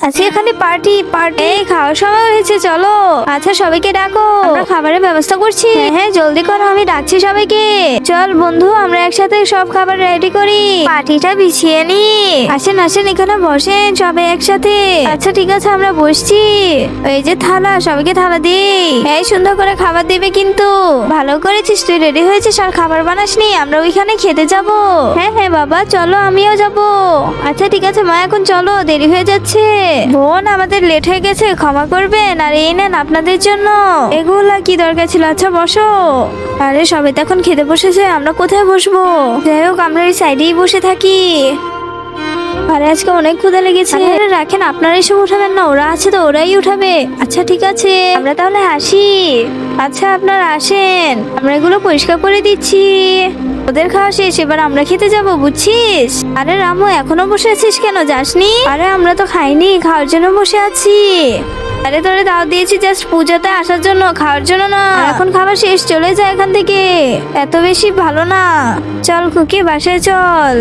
আজকে এখানে party party, এই খাওয়ার সময় হয়েছে, চলো। আচ্ছা সবাইকে ডাকো, আমরা খাবারের ব্যবস্থা করছি। হ্যাঁ হ্যাঁ জলদি করো, আমি ডাকছি সবাইকে। চল বন্ধু, আমরা একসাথে সব খাবার রেডি করি, পার্টিটা বিছিয়ে নি। আসেন আসেন, এখানে বসেন সবাই একসাথে। আচ্ছা ঠিক আছে, আমরা বসছি। এই যে থালা, সবাইকে থালা দিই। এই সুন্দর করে খাবার দিবে কিন্তু। ভালো করেছিস, তুই রেডি হয়েছিস আর খাবার বানাসনি, আমরা ওইখানে খেতে যাব। হ্যাঁ হ্যাঁ বাবা চলো, আমিও যাব। আচ্ছা ঠিক আছে মা, এখন চলো, দেরি হয়ে যাচ্ছে। বোন আমাদের লেট হয়ে গেছে, ক্ষমা করবেন। আর এই নেন আপনাদের জন্য। এগুলা কি দরকার ছিল? আচ্ছা বসো। আরে সবাই তো এখন খেতে বসেছে, আমরা কোথায় বসবো? যাই হোক, আমরা ওই সাইডেই বসে থাকি। আরে আজকে অনেক ক্ষুধা লেগেছে। আরে রাখেন, আপনারা এসব উঠাবেন না, ওরা আছে তো, ওরাই উঠাবে। আচ্ছা ঠিক আছে, আমরা তাহলে আসি। আচ্ছা আপনারা আসেন, আমরা এগুলো পরিষ্কার করে দিচ্ছি। ওদের খাওয়া শেষ, এবার আমরা খেতে যাব, বুঝছিস? আরে রামু, এখনো বসে আছিস কেন, যাসনি? আরে আমরা তো খাইনি, খাওয়ার জন্য বসে আছি। আরে তোরে দাওয়াত দিয়েছি জাস্ট পুজোতে আসার জন্য, খাওয়ার জন্য না। আর এখন খাবার শেষ, চলে যায় এখান থেকে, এত বেশি ভালো না। চল খুকি, বাসায় চল।